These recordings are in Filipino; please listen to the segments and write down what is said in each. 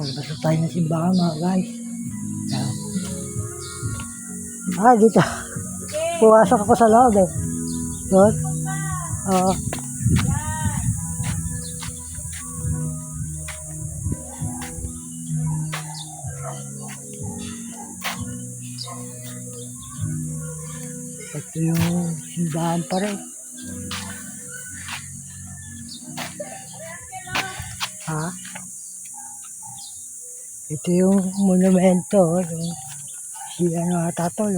Pagbasa tayo ng simbahan mga guys. Yan. Ah, dito. Puwasok ako sa loob eh. Doon. Oo. Ito yung simbahan pa rin. Ha? Ito yung monumento. Yung, si ano ata to,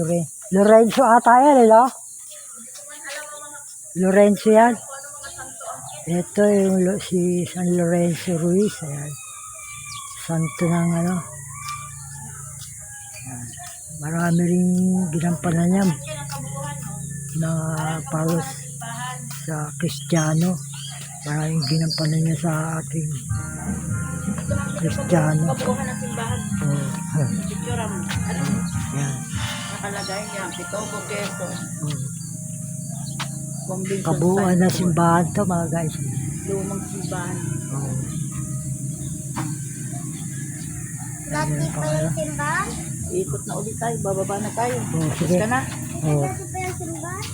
Lorenzo ata yan, no? Lorenzo yan. Ito yung si San Lorenzo Ruiz. Ayan. Santo ng ano. Ayan. Marami rin ginampanan niya na paros sa Kristiyano. Maraming ginampanan niya sa ating Kristiyano. Kabuuhan ng simbahan. Picture mo. Yan. Nakalagay niya, Pitogo, Quezon. Convention Kabuuan na site. simbahan to mga guys. Lumang simbahan. Dati pa yung simbahan? Ikot na ulit tayo, bababa na tayo. Sige. Ka na? Dati pa yung simbahan?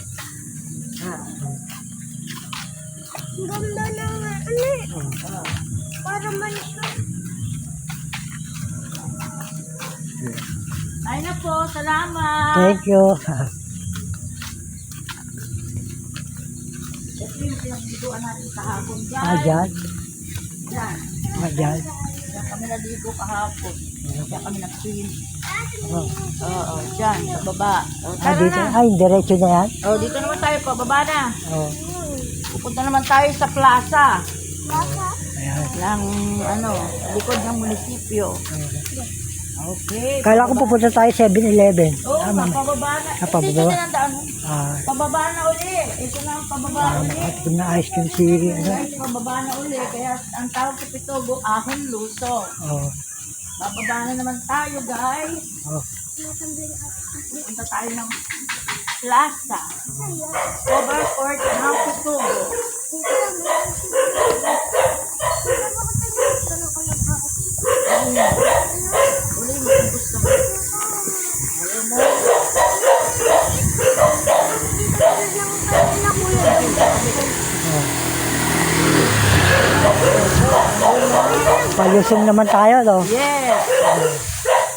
Ang ganda ng ano eh. Para manisyon. Ay na po, salamat. Thank you. Ito yung pinagbiduan natin kahapon dyan. Dyan. Dyan. Dyan. Dyan kami naligo kahapon. Dyan kami nag-swim. Oh. Oo, dyan, sa baba. O, tara Dito. na. Ay, diretso na yan. O, dito naman tayo, pababa na. Oh. Pupunta naman tayo sa plaza. Baka? Ayan. Ng, ano, likod ng munisipyo. Okay. Kala ko pupunta tayo 7-Eleven. Oo, Tama. pababa na. Ah, pababa? Dito na ang daan. Pababa na uli. Ito na ang pababa uli. Nakatikim na ice cream si ano. Guys, pababa na uli. Kaya ang tawag sa Pitogo, ahon luso. Oh. Bababa na naman tayo, guys. Oh. Punta tayo ng plaza. Cover court ng Pitogo. Uli, matubos ka ba? Ayaw mo. Palusong naman tayo, no? Yes.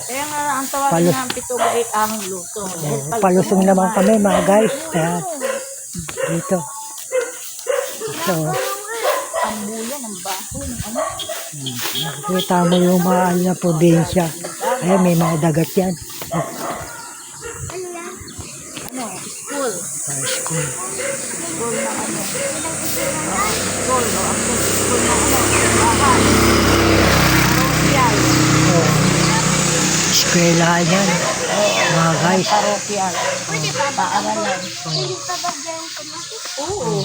Kaya nga ang tawagin ng Pitogo ay ahong luso. Palusong naman kami, mga guys. Ayan. Dito. Ito. Ang buya ng baho ng ano. Nakikita mo yung mga ano na probinsya. Ayan, may mga dagat yan. Oh, Ano, school. school. School na ano. School, no? Ang school na ano. Bahan. Parochial. Oh. Eskwelahan yan. Mga guys. Parochial. Paaralan. Hindi pa ba dyan kumakas? Oo.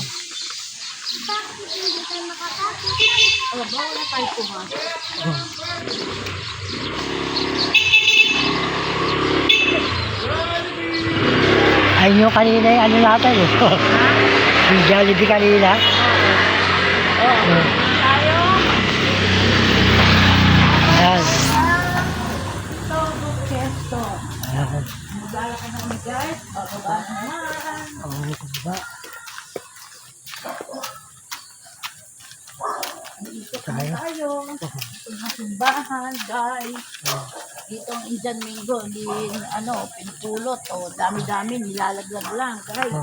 Bakit hindi tayo makakasok? Oh, bawal na tayo pumasok. Ayun yung kanina yung ano natin eh. Yung Jollibee kanina. Oh, tayo. Ayan. Pitogo, Quezon. Ayan. Magala ka naman, guys. Bababa naman. Oh, diba? Dito tayo. Ito ng simbahan, guys. Dito ang Indian Mingo, hindi, ano, pinupulot. O, dami-dami, nilalaglag lang, guys.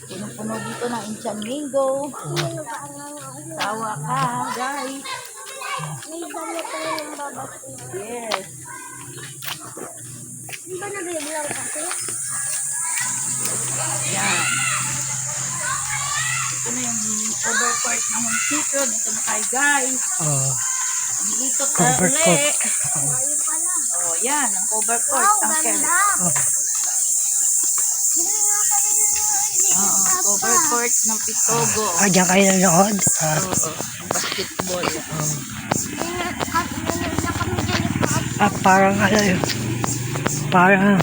Puno-puno dito ng Indian Mingo. Tawa ka, guys. May dami tayo ng babas. Yes. Di ba nabiblang kasi? Yan. Ito na yung overcourt ng munisipyo. Dito na tayo, guys. Oh, Dito Covered tayo. court. Ayun pala. Oh, yan, ang overcourt. Wow, Ang ganda. Oh. Hindi nga kami overcourt ng Pitogo. Ah, diyan kayo nanood? Ah, Oo, ang basketball. parang ano yun. Parang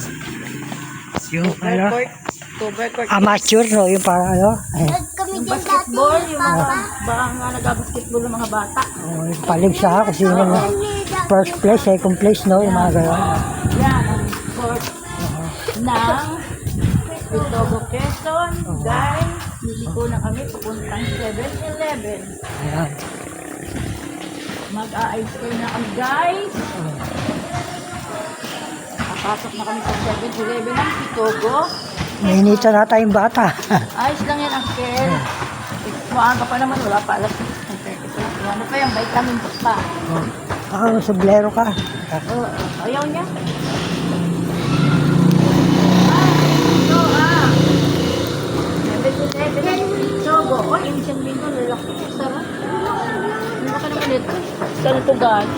yung ano, Overcourt. amateur, no? Yung parang ano. Ay, Kami Yung dyan dati, basketball, yung mga, Papa. baka nga nag-basketball ng mga bata. oh, yung palig sa kung sino na. Nida first place, second place, no? Yung mga gano'n. Yan ang court ng Itogo, Quezon. Guys, liliko na kami papuntang 7-Eleven. Ayan. Mag-a-ice cream na kami, guys. Papasok na kami sa 7-Eleven ng Itogo. Nainita na tayong bata. Ayos lang yan, Uncle. Maaga pa naman, wala pa alas 6. Ano pa yan, vitamins pa. Sublero ka. Ayaw niya. Sogo. Oh, yung isang linggo, lalaki. Sarap. Ano ka naman ito? Saan ito, guys?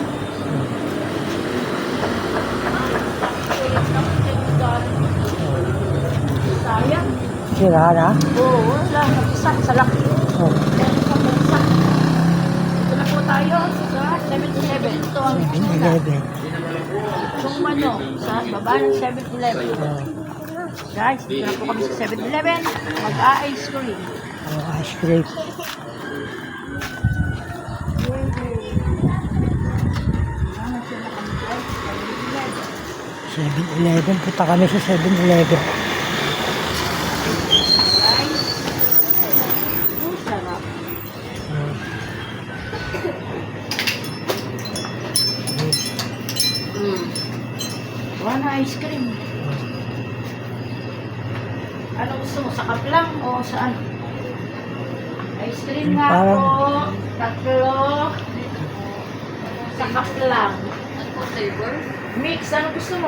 Sayang. Sira na. Oo, wala. Sa laki. Oh. Ito na po tayo sa 7-Eleven. Ito ang 7-Eleven. yung manok sa baba ng 7-Eleven. Guys, dito na po kami sa 7-Eleven. Mag-a-ice cream. Ice cream. Ano sila kami guys? 7-Eleven. 7-Eleven. Punta kami sa 7-Eleven. Guys, ang sarap. Wala ice cream. Ano gusto mo? Sa cup lang o saan? Ice cream nga Parang- po. Tatlo. Sa cup lang. Ano po flavor? Mix. Ano gusto mo?